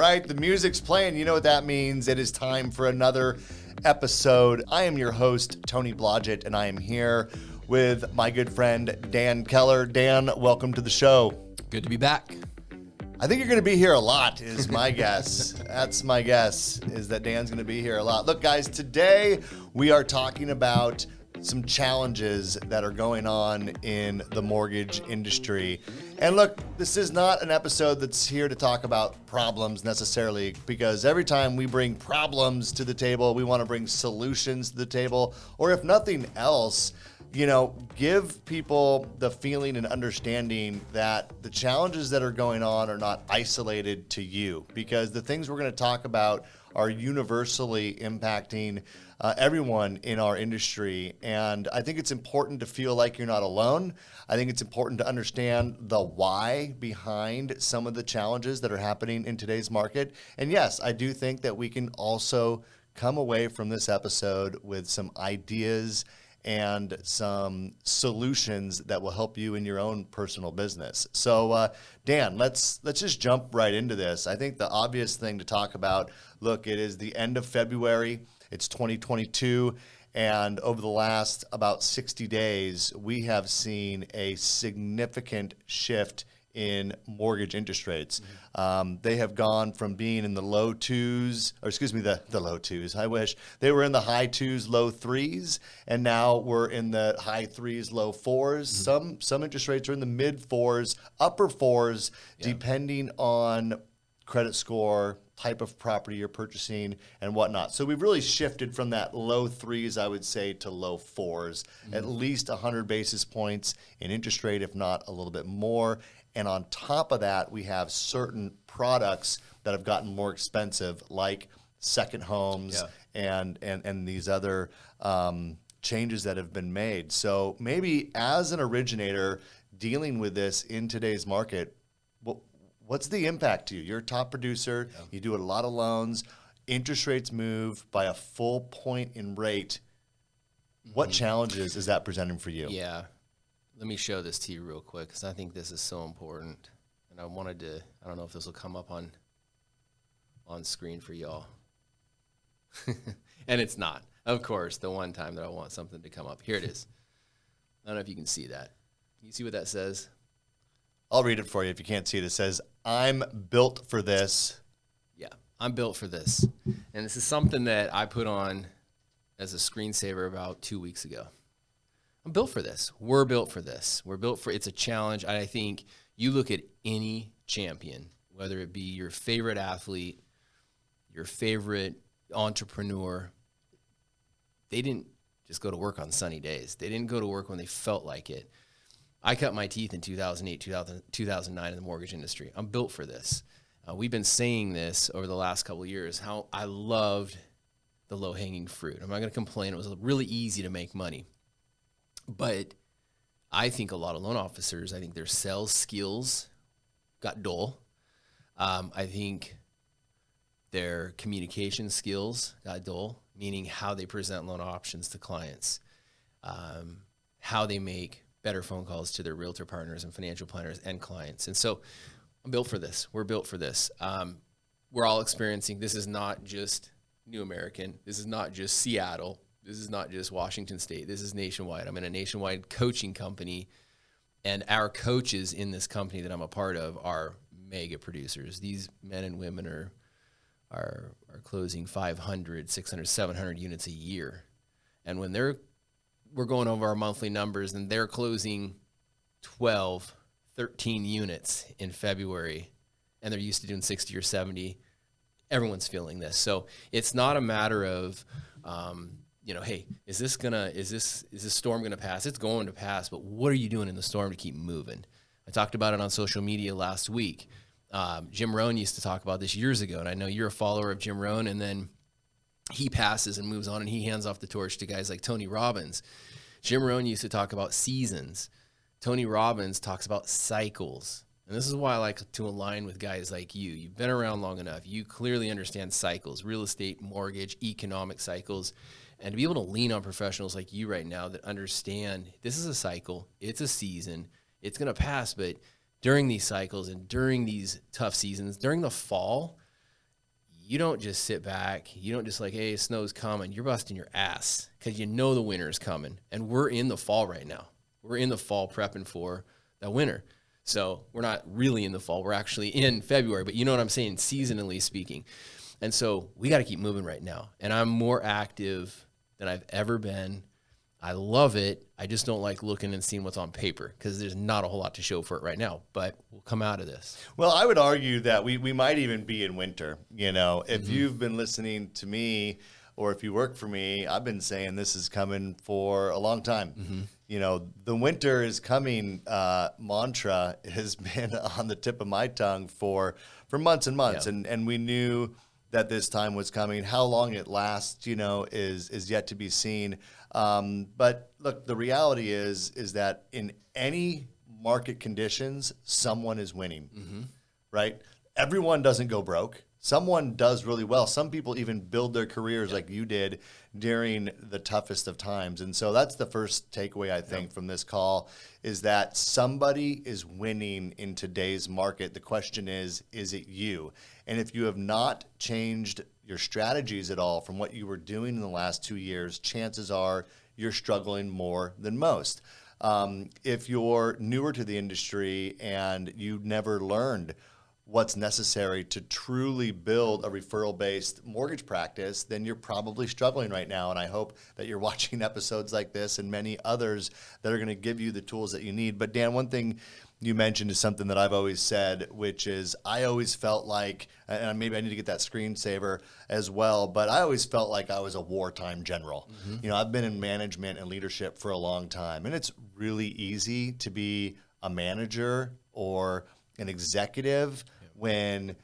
right, the music's playing. You know what that means. It is time for another episode. I am your host, Tony Blodgett, and I am here with my good friend, Dan Keller. Dan, welcome to the show. Good to be back. I think you're going to be here a lot, is my guess. That's my guess, is that Dan's going to be here a lot. Look, guys, today we are talking about some challenges that are going on in the mortgage industry. And look, this is not an episode that's here to talk about problems necessarily, because every time we bring problems to the table, we want to bring solutions to the table, or if nothing else, give people the feeling and understanding that the challenges that are going on are not isolated to you, because the things we're going to talk about are universally impacting everyone in our industry. And I think it's important to feel like you're not alone. I think it's important to understand the why behind some of the challenges that are happening in today's market. And yes, I do think that we can also come away from this episode with some ideas and some solutions that will help you in your own personal business. So, Dan, let's just jump right into this. I think the obvious thing to talk about, look, it is the end of February. It's 2022, and over the last about 60 days, we have seen a significant shift in mortgage interest rates. They have gone from being in the low twos, or excuse me, the low twos. I wish they were in the high twos, low threes, and now we're in the high threes, low fours. Some interest rates are in the mid fours, upper fours, depending on credit score, type of property you're purchasing, and whatnot. So we've really shifted from that low threes, I would say, to low fours, at least 100 basis points in interest rate, if not a little bit more. And on top of that, we have certain products that have gotten more expensive, like second homes and these other changes that have been made. So maybe as an originator dealing with this in today's market, what's the impact to you? You're a top producer. Yeah. You do a lot of loans. Interest rates move by a full point in rate. What challenges is that presenting for you? Yeah. Let me show this to you real quick, because I think this is so important. And I don't know if this will come up on screen for y'all. And it's not. Of course, the one time that I want something to come up. Here it is. I don't know if you can see that. Can you see what that says? I'll read it for you if you can't see it. It says, "I'm built for this." Yeah, I'm built for this. And this is something that I put on as a screensaver about 2 weeks ago. I'm built for this. We're built for this. It's a challenge. I think you look at any champion, whether it be your favorite athlete, your favorite entrepreneur, they didn't just go to work on sunny days. They didn't go to work when they felt like it. I cut my teeth in 2008, 2009 in the mortgage industry. I'm built for this. We've been saying this over the last couple of years, how I loved the low-hanging fruit. I'm not going to complain. It was really easy to make money. But I think a lot of loan officers, I think their sales skills got dull. I think their communication skills got dull, meaning how they present loan options to clients, how they make better phone calls to their realtor partners and financial planners and clients. And so I'm built for this. We're built for this. We're all experiencing, this is not just New American. This is not just Seattle. This is not just Washington State. This is nationwide. I'm in a nationwide coaching company, and our coaches in this company that I'm a part of are mega producers. These men and women are closing 500, 600, 700 units a year. And when we're going over our monthly numbers, and they're closing 12, 13 units in February, and they're used to doing 60 or 70, everyone's feeling this. So it's not a matter of, hey, is this storm gonna pass? It's going to pass, but what are you doing in the storm to keep moving? I talked about it on social media last week. Jim Rohn used to talk about this years ago, and I know you're a follower of Jim Rohn, and then he passes and moves on, and he hands off the torch to guys like Tony Robbins. Jim Rohn used to talk about seasons. Tony Robbins talks about cycles. And this is why I like to align with guys like you. You've been around long enough. You clearly understand cycles, real estate, mortgage, economic cycles. And to be able to lean on professionals like you right now that understand this is a cycle, it's a season, it's going to pass, but during these cycles and during these tough seasons, during the fall, you don't just sit back. You don't just like, hey, snow's coming. You're busting your ass because you know the winter's coming. And we're in the fall right now. We're in the fall prepping for the winter. So we're not really in the fall. We're actually in February, but you know what I'm saying, seasonally speaking. And so we got to keep moving right now. And I'm more active than I've ever been. I love it. I just don't like looking and seeing what's on paper because there's not a whole lot to show for it right now, but we'll come out of this. Well, I would argue that we might even be in winter. You know, if you've been listening to me or if you work for me, I've been saying this is coming for a long time. You know, the winter is coming mantra has been on the tip of my tongue for months and months. Yeah. And we knew that this time was coming. How long it lasts, you know, is yet to be seen. But look, the reality is that in any market conditions, someone is winning, right? Everyone doesn't go broke. Someone does really well. Some people even build their careers like you did during the toughest of times. And so that's the first takeaway, I think, from this call is that somebody is winning in today's market. The question is it you? And if you have not changed your strategies at all from what you were doing in the last 2 years, chances are you're struggling more than most. If you're newer to the industry and you never learned what's necessary to truly build a referral-based mortgage practice, then you're probably struggling right now. And I hope that you're watching episodes like this and many others that are going to give you the tools that you need. But Dan, one thing you mentioned is something that I've always said, which is I always felt like, and maybe I need to get that screensaver as well, but I always felt like I was a wartime general. You know, I've been in management and leadership for a long time, and it's really easy to be a manager or an executive when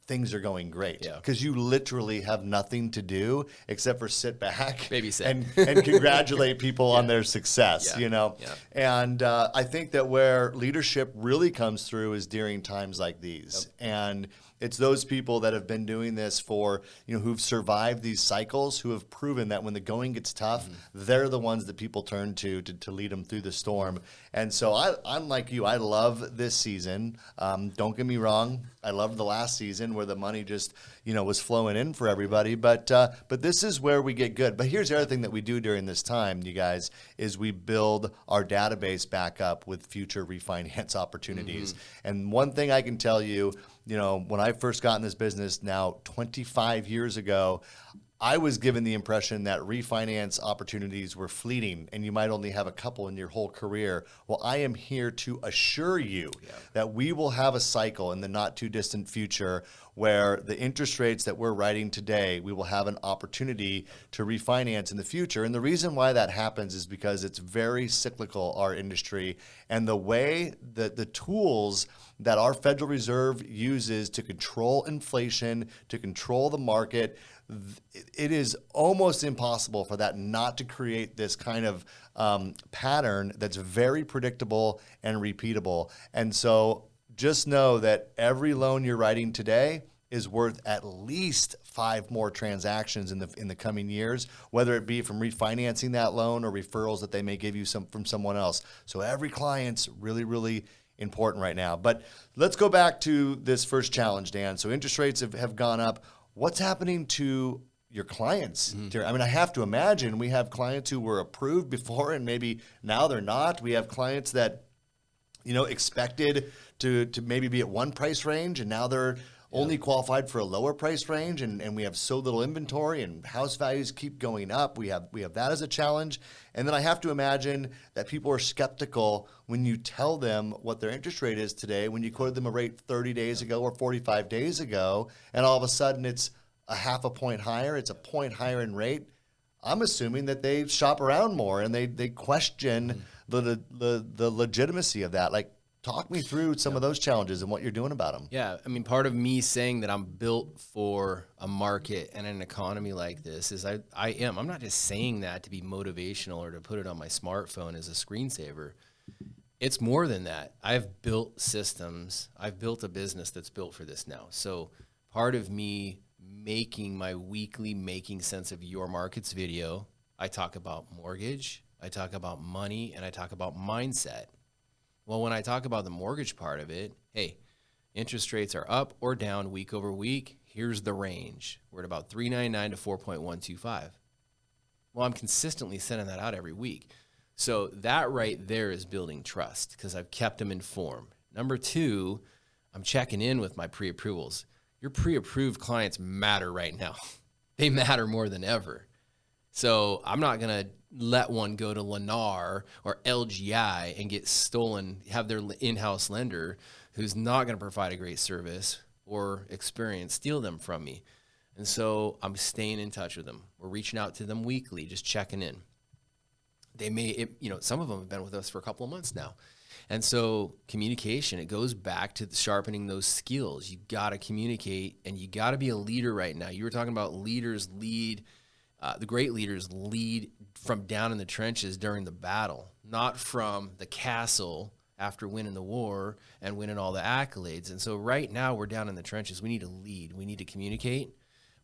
things are going great, because you literally have nothing to do except for sit back Babysit. and congratulate people on their success, you know? And I think that where leadership really comes through is during times like these. And it's those people that have been doing this for, you know, who've survived these cycles, who have proven that when the going gets tough, they're the ones that people turn to lead them through the storm. And so I'm like you. I love this season. Don't get me wrong. I loved the last season where the money just, you know, was flowing in for everybody. But this is where we get good. But here's the other thing that we do during this time, you guys, is we build our database back up with future refinance opportunities. And one thing I can tell you, you know, when I first got in this business now 25 years ago, I was given the impression that refinance opportunities were fleeting and you might only have a couple in your whole career. Well, I am here to assure you that we will have a cycle in the not too distant future where the interest rates that we're writing today, we will have an opportunity to refinance in the future. And the reason why that happens is because it's very cyclical, our industry, and the way that the tools that our Federal Reserve uses to control inflation, to control the market, it is almost impossible for that not to create this kind of pattern that's very predictable and repeatable. And so just know that every loan you're writing today is worth at least 5 more transactions in the coming years, whether it be from refinancing that loan or referrals that they may give you from someone else. So every client's really, really important right now. But let's go back to this first challenge, Dan. So interest rates have gone up. What's happening to your clients? I mean, I have to imagine we have clients who were approved before and maybe now they're not. We have clients that, you know, expected to maybe be at one price range and now they're only qualified for a lower price range, and we have so little inventory and house values keep going up. We have that as a challenge. And then I have to imagine that people are skeptical when you tell them what their interest rate is today, when you quoted them a rate 30 days ago or 45 days ago, and all of a sudden it's a half a point higher, it's a point higher in rate. I'm assuming that they shop around more and they question the legitimacy of that. Like, talk me through some of those challenges and what you're doing about them. Yeah, I mean, part of me saying that I'm built for a market and an economy like this is I am. I'm not just saying that to be motivational or to put it on my smartphone as a screensaver. It's more than that. I've built systems. I've built a business that's built for this now. So part of me making my weekly Making Sense of Your Markets video, I talk about mortgage, I talk about money, and I talk about mindset. Well, when I talk about the mortgage part of it, hey, interest rates are up or down week over week. Here's the range. We're at about 399 to 4.125. Well, I'm consistently sending that out every week. So that right there is building trust because I've kept them informed. Number two, I'm checking in with my pre-approvals. Your pre-approved clients matter right now. They matter more than ever. So I'm not going to let one go to Lennar or LGI and get stolen, have their in-house lender who's not going to provide a great service or experience steal them from me. And so I'm staying in touch with them. We're reaching out to them weekly, just checking in. They may, some of them have been with us for a couple of months now. And so communication, it goes back to sharpening those skills. You got to communicate and you got to be a leader right now. You were talking about leaders lead, the great leaders lead from down in the trenches during the battle, not from the castle after winning the war and winning all the accolades. And so right now we're down in the trenches. We need to lead. We need to communicate.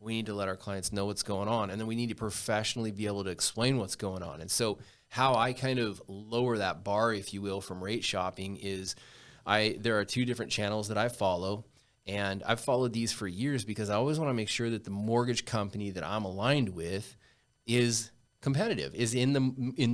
We need to let our clients know what's going on. And then we need to professionally be able to explain what's going on. And so how I kind of lower that bar, if you will, from rate shopping is there are two different channels that I follow. And I've followed these for years because I always want to make sure that the mortgage company that I'm aligned with is competitive, is in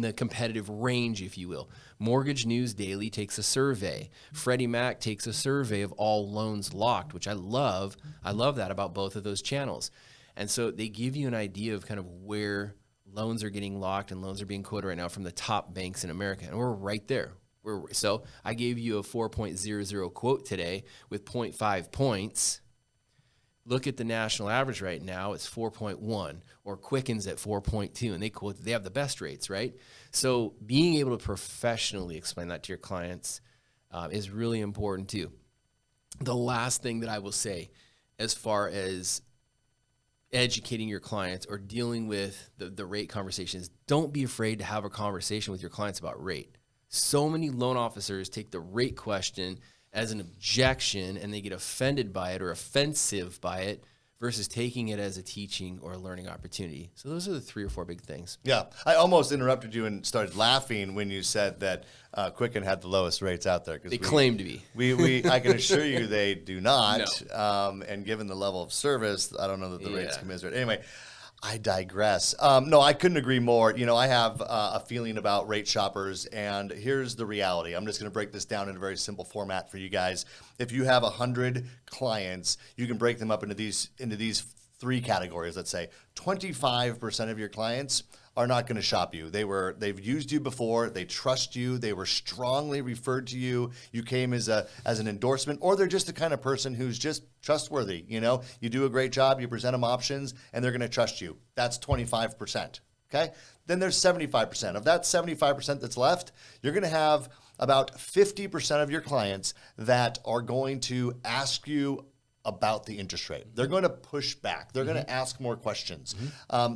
the competitive range, if you will. Mortgage News Daily takes a survey. Freddie Mac takes a survey of all loans locked, which I love. I love that about both of those channels. And so they give you an idea of kind of where loans are getting locked and loans are being quoted right now from the top banks in America. And we're right there. So I gave you a 4.00 quote today with 0.5 points. Look at the national average right now. It's 4.1, or Quicken's at 4.2, and they have the best rates, right? So being able to professionally explain that to your clients is really important too. The last thing that I will say as far as educating your clients or dealing with the rate conversations, don't be afraid to have a conversation with your clients about rate. So many loan officers take the rate question as an objection and they get offended by it or offensive by it versus taking it as a teaching or a learning opportunity. So those are the 3 or 4 big things. Yeah, I almost interrupted you and started laughing when you said that Quicken had the lowest rates out there. They claim to be. I can assure you they do not. No. And given the level of service, I don't know that the rates commiserate. Anyway, I digress. No, I couldn't agree more. I have a feeling about rate shoppers, and here's the reality. I'm just going to break this down in a very simple format for you guys. If you have 100 clients, you can break them up into these 3 categories. Let's say 25% of your clients are not going to shop you. They've used you before. They trust you. They were strongly referred to you. You came as an endorsement, or they're just the kind of person who's just trustworthy. You do a great job. You present them options, and they're going to trust you. That's 25%. Okay. Then there's 75%. Of that 75% that's left, you're going to have about 50% of your clients that are going to ask you about the interest rate. They're going to push back. They're going to ask more questions.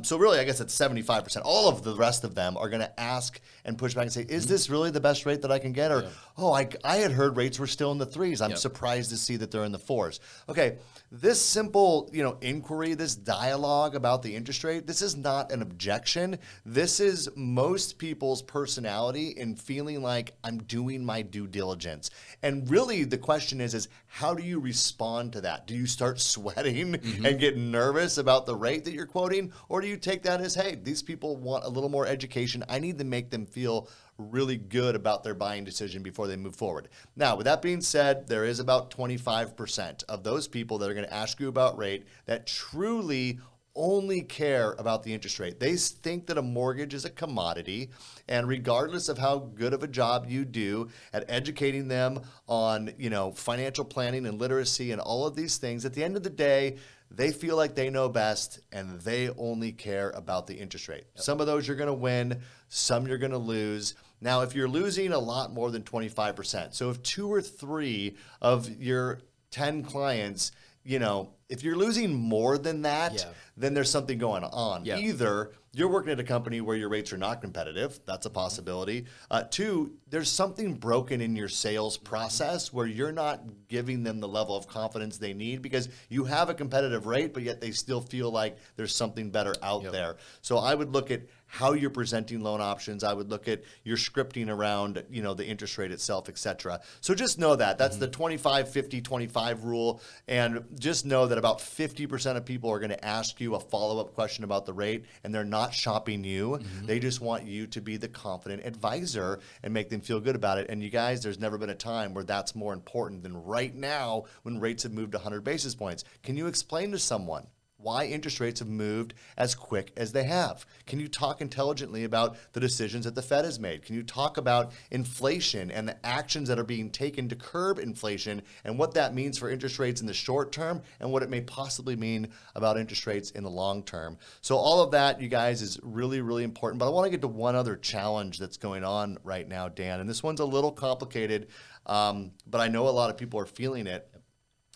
So really, I guess it's 75%. All of the rest of them are going to ask and push back and say, is this really the best rate that I can get? Or, I had heard rates were still in the 3s. I'm surprised to see that they're in the 4s. Okay, this simple, inquiry, this dialogue about the interest rate, this is not an objection. This is most people's personality in feeling like I'm doing my due diligence. And really the question is how do you respond to that? Do you start sweating and get nervous about the rate that you're quoting? Or do you take that as, hey, these people want a little more education. I need to make them feel really good about their buying decision before they move forward. Now, with that being said, there is about 25% of those people that are going to ask you about rate that truly only care about the interest rate. They think that a mortgage is a commodity, and regardless of how good of a job you do at educating them on, financial planning and literacy and all of these things, at the end of the day, they feel like they know best and they only care about the interest rate. Some of those you're going to win, some you're going to lose. Now, if you're losing a lot more than 25%, so if 2 or 3 of your 10 clients, if you're losing more than that, then there's something going on. Either you're working at a company where your rates are not competitive. That's a possibility. 2, there's something broken in your sales process where you're not giving them the level of confidence they need because you have a competitive rate, but yet they still feel like there's something better out there. So I would look at how you're presenting loan options. I would look at your scripting around, the interest rate itself, et cetera. So just know that. That's the 25, 50, 25 rule. And just know that about 50% of people are going to ask you a follow-up question about the rate, and they're not shopping you. They just want you to be the confident advisor and make them feel good about it. And you guys, there's never been a time where that's more important than right now when rates have moved 100 basis points. Can you explain to someone why interest rates have moved as quick as they have? Can you talk intelligently about the decisions that the Fed has made? Can you talk about inflation and the actions that are being taken to curb inflation and what that means for interest rates in the short term and what it may possibly mean about interest rates in the long term? So all of that, you guys, is really, really important. But I want to get to one other challenge that's going on right now, Dan, and this one's a little complicated, but I know a lot of people are feeling it.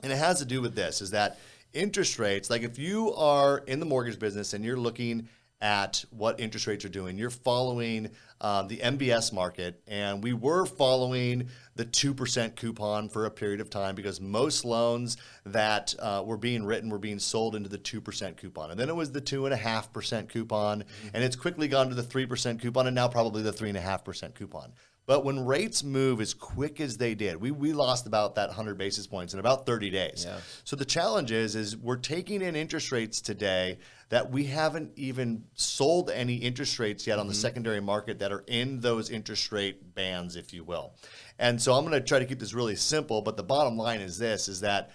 And it has to do with this, is that interest rates, like if you are in the mortgage business and you're looking at what interest rates are doing, you're following the MBS market, and we were following the 2% coupon for a period of time because most loans that were being written were being sold into the 2% coupon. And then it was the 2.5% coupon, and it's quickly gone to the 3% coupon, and now probably the 3.5% coupon. But when rates move as quick as they did, we lost about that 100 basis points in about 30 days. Yeah. So the challenge is we're taking in interest rates today that we haven't even sold any interest rates yet on the secondary market that are in those interest rate bands, if you will. And so I'm going to try to keep this really simple, but the bottom line is this, is that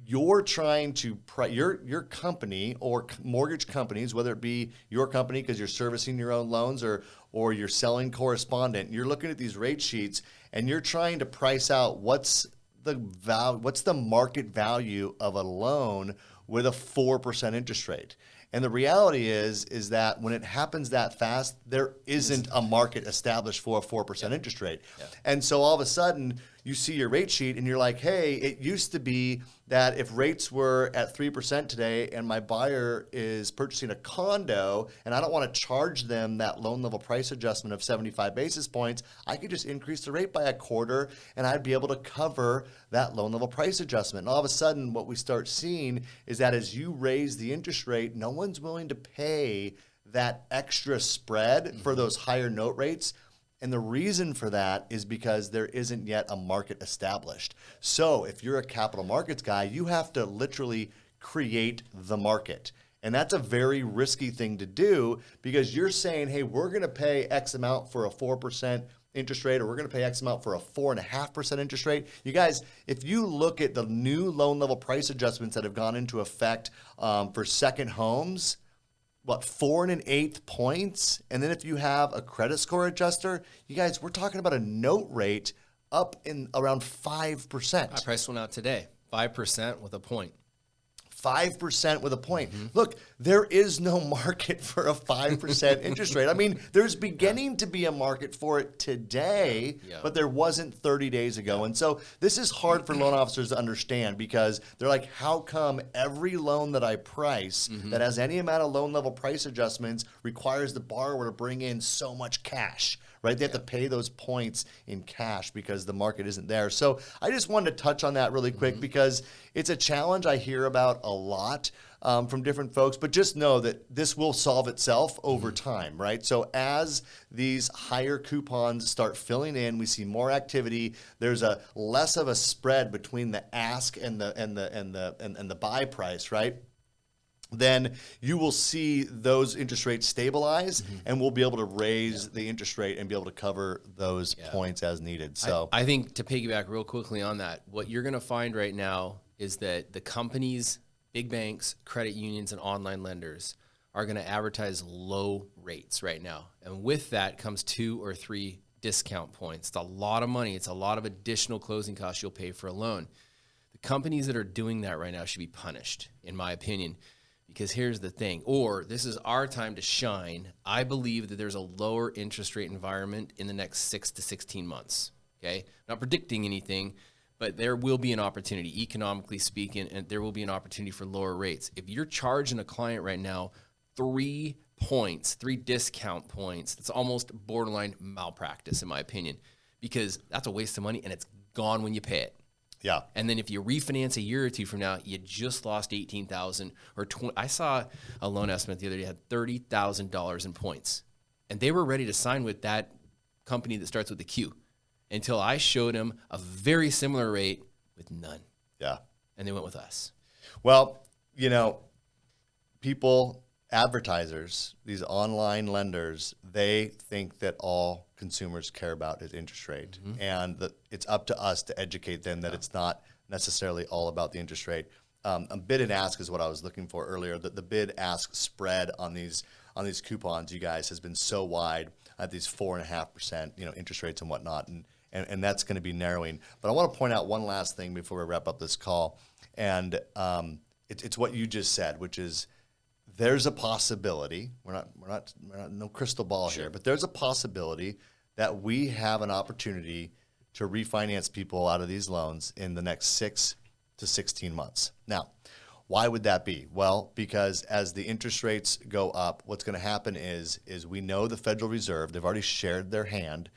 you're trying to your company or mortgage companies, whether it be your company because you're servicing your own loans or you're selling correspondent, you're looking at these rate sheets and you're trying to price out what's the market value of a loan with a 4% interest rate. And the reality is that when it happens that fast, there isn't a market established for a 4% interest rate. Yeah. And so all of a sudden, you see your rate sheet and you're like, hey, it used to be that if rates were at 3% today and my buyer is purchasing a condo and I don't want to charge them that loan level price adjustment of 75 basis points, I could just increase the rate by a quarter and I'd be able to cover that loan level price adjustment. And all of a sudden, what we start seeing is that as you raise the interest rate, no one's willing to pay that extra spread for those higher note rates. And the reason for that is because there isn't yet a market established. So if you're a capital markets guy, you have to literally create the market. And that's a very risky thing to do because you're saying, hey, we're going to pay X amount for a 4% interest rate, or we're going to pay X amount for a 4.5% interest rate. You guys, if you look at the new loan level price adjustments that have gone into effect for second homes, 4 1/8 points? And then if you have a credit score adjuster, you guys, we're talking about a note rate up in around 5%. I priced one out today, 5% with a point. 5% with a point. Look, there is no market for a 5% interest rate. I mean, there's beginning to be a market for it today, but there wasn't 30 days ago. And so this is hard for loan officers to understand because they're like, how come every loan that I price that has any amount of loan level price adjustments requires the borrower to bring in so much cash? Right? They have to pay those points in cash because the market isn't there. So I just wanted to touch on that really quick because it's a challenge I hear about a lot from different folks, but just know that this will solve itself over time, right? So as these higher coupons start filling in, we see more activity. There's a less of a spread between the ask and the buy price, right? Then you will see those interest rates stabilize and we'll be able to raise the interest rate and be able to cover those points as needed. So I think to piggyback real quickly on that, what you're going to find right now is that the companies, big banks, credit unions, and online lenders are going to advertise low rates right now. And with that comes 2 or 3 discount points. It's a lot of money. It's a lot of additional closing costs you'll pay for a loan. The companies that are doing that right now should be punished, in my opinion. Because here's the thing, or this is our time to shine. I believe that there's a lower interest rate environment in the next 6 to 16 months, okay? Not predicting anything, but there will be an opportunity, economically speaking, and there will be an opportunity for lower rates. If you're charging a client right now 3 points, 3 discount points, that's almost borderline malpractice, in my opinion, because that's a waste of money, and it's gone when you pay it. Yeah. And then if you refinance a year or two from now, you just lost $18,000 or 20. I saw a loan estimate the other day had $30,000 in points, and they were ready to sign with that company that starts with the Q until I showed them a very similar rate with none. Yeah. And they went with us. Well, you know, people, advertisers, these online lenders, they think that all consumers care about is interest rate, and that it's up to us to educate them that it's not necessarily all about the interest rate. A bid and ask is what I was looking for earlier. The bid ask spread on these coupons, you guys, has been so wide at these 4.5%, interest rates and whatnot, and that's going to be narrowing. But I want to point out one last thing before we wrap up this call, and it's what you just said, which is there's a possibility. We're not no crystal ball here, but there's a possibility that we have an opportunity to refinance people out of these loans in the next 6 to 16 months. Now, why would that be? Well, because as the interest rates go up, what's going to happen is we know the Federal Reserve, they've already shared their hand.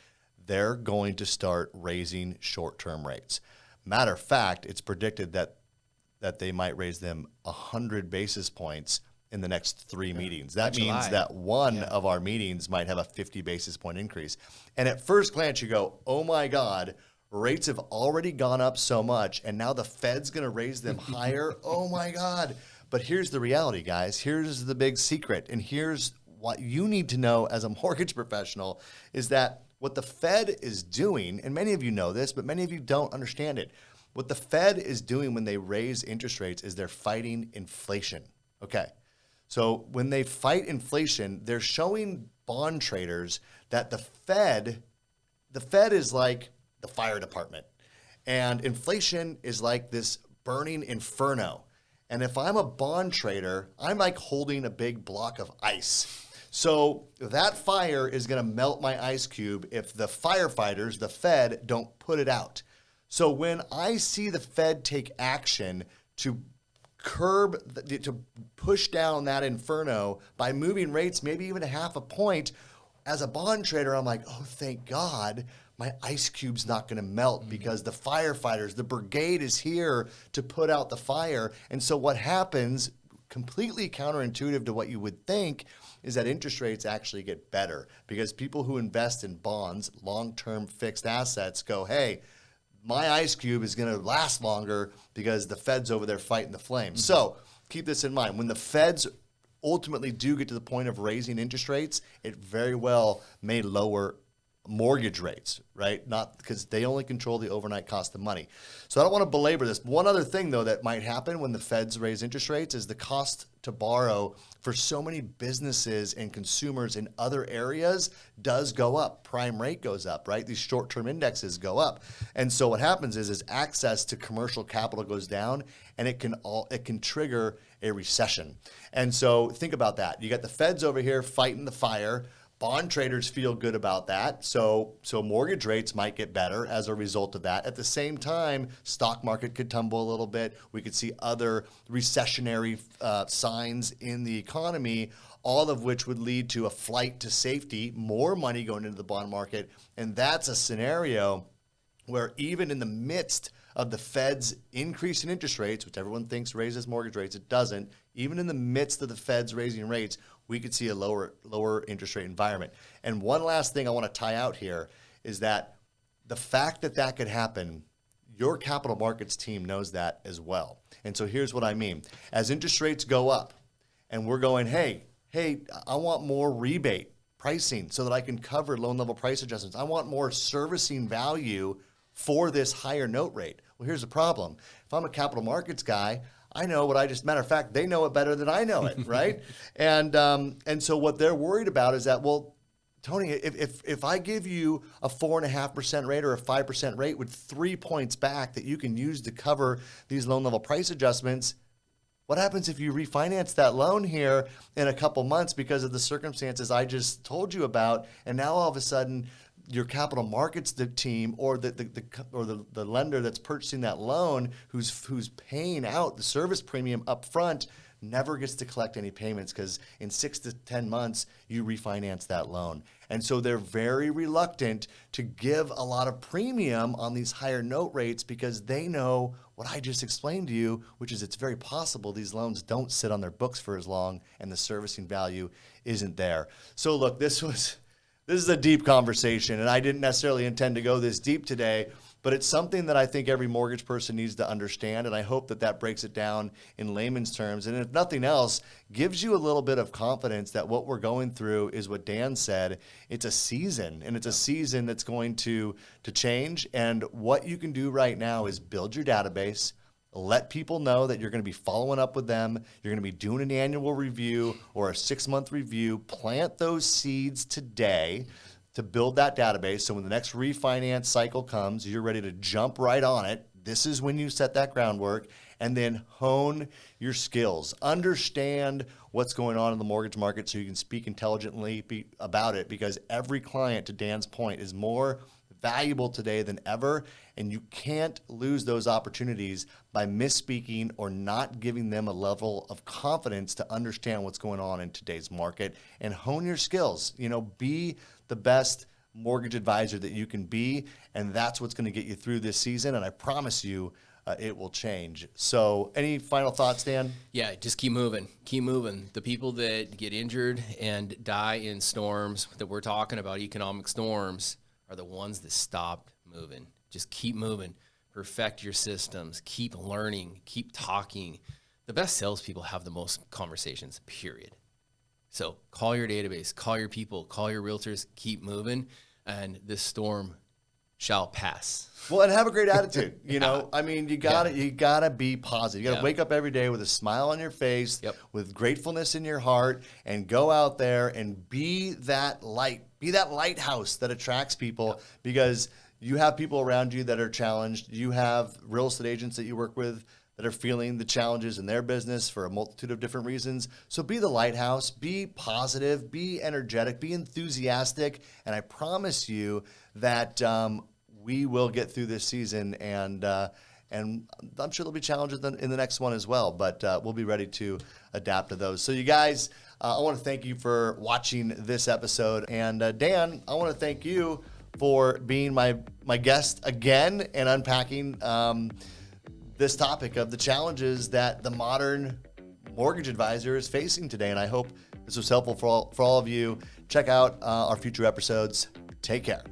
They're going to start raising short-term rates. Matter of fact, it's predicted that they might raise them 100 basis points in the next 3 meetings. That means that one of our meetings might have a 50 basis point increase. And at first glance, you go, oh my God, rates have already gone up so much, and now the Fed's going to raise them higher. Oh my God. But here's the reality, guys. Here's the big secret. And here's what you need to know as a mortgage professional is that what the Fed is doing, and many of you know this, but many of you don't understand it. What the Fed is doing when they raise interest rates is they're fighting inflation. Okay. So when they fight inflation, they're showing bond traders that the Fed is like the fire department, and inflation is like this burning inferno. And if I'm a bond trader, I'm like holding a big block of ice. So that fire is going to melt my ice cube if the firefighters, the Fed, don't put it out. So when I see the Fed take action to to push down that inferno by moving rates maybe even a half a point, as a bond trader, I'm like, oh, thank God my ice cube's not going to melt because the firefighters, the brigade is here to put out the fire. And so what happens, completely counterintuitive to what you would think, is that interest rates actually get better because people who invest in bonds, long-term fixed assets, go, hey, my ice cube is going to last longer because the Fed's over there fighting the flames. So keep this in mind. When the Feds ultimately do get to the point of raising interest rates, it very well may lower mortgage rates, right? Not because they only control the overnight cost of money. So I don't want to belabor this. One other thing, though, that might happen when the Feds raise interest rates is the cost to borrow for so many businesses and consumers in other areas does go up. Prime rate goes up, right? These short-term indexes go up. And so what happens is access to commercial capital goes down, and it can trigger a recession. And so think about that. You got the Feds over here fighting the fire. Bond traders feel good about that, so mortgage rates might get better as a result of that. At the same time, stock market could tumble a little bit. We could see other recessionary signs in the economy, all of which would lead to a flight to safety, more money going into the bond market, and that's a scenario where even in the midst of the Fed's increase in interest rates, which everyone thinks raises mortgage rates, it doesn't. Even in the midst of the Fed's raising rates, we could see a lower interest rate environment. And one last thing I want to tie out here is that the fact that that could happen, your capital markets team knows that as well. And so here's what I mean. As interest rates go up and we're going, hey, I want more rebate pricing so that I can cover loan level price adjustments. I want more servicing value for this higher note rate. Well, here's the problem. If I'm a capital markets guy, I know what matter of fact, they know it better than I know it, right? And so what they're worried about is that, well, Tony, if I give you a 4.5% rate or a 5% rate with 3 points back that you can use to cover these loan level price adjustments, what happens if you refinance that loan here in a couple months because of the circumstances I just told you about, and now all of a sudden your capital markets team or the lender that's purchasing that loan who's paying out the service premium up front never gets to collect any payments because in 6 to 10 months you refinance that loan. And so they're very reluctant to give a lot of premium on these higher note rates because they know what I just explained to you, which is it's very possible these loans don't sit on their books for as long and the servicing value isn't there. So look, this is a deep conversation, and I didn't necessarily intend to go this deep today, but it's something that I think every mortgage person needs to understand, and I hope that that breaks it down in layman's terms, and if nothing else, gives you a little bit of confidence that what we're going through is what Dan said. It's a season, and it's a season that's going to change, and what you can do right now is build your database, let people know that you're going to be following up with them. You're going to be doing an annual review or a 6-month review. Plant those seeds today to build that database. So when the next refinance cycle comes, you're ready to jump right on it. This is when you set that groundwork, and then hone your skills. Understand what's going on in the mortgage market so you can speak intelligently about it, because every client, to Dan's point, is more valuable today than ever, and you can't lose those opportunities by misspeaking or not giving them a level of confidence to understand what's going on in today's market. And hone your skills. Be the best mortgage advisor that you can be, and that's what's going to get you through this season, and I promise you it will change. So any final thoughts, Dan? Yeah, just keep moving. Keep moving. The people that get injured and die in storms that we're talking about, economic storms, are the ones that stopped moving. Just keep moving. Perfect your systems. Keep learning. Keep talking. The best salespeople have the most conversations, period. So call your database, call your people, call your realtors, keep moving, and this storm shall pass. Well, and have a great attitude. You gotta be positive. You gotta wake up every day with a smile on your face, with gratefulness in your heart, and go out there and be that light. Be that lighthouse that attracts people, because you have people around you that are challenged. You have real estate agents that you work with that are feeling the challenges in their business for a multitude of different reasons. So be the lighthouse, be positive, be energetic, be enthusiastic, and I promise you that we will get through this season, and I'm sure there'll be challenges in the next one as well, but we'll be ready to adapt to those. So you guys, I want to thank you for watching this episode, and Dan, I want to thank you for being my guest again and unpacking this topic of the challenges that the modern mortgage advisor is facing today. And I hope this was helpful for all of you. Check out our future episodes. Take care.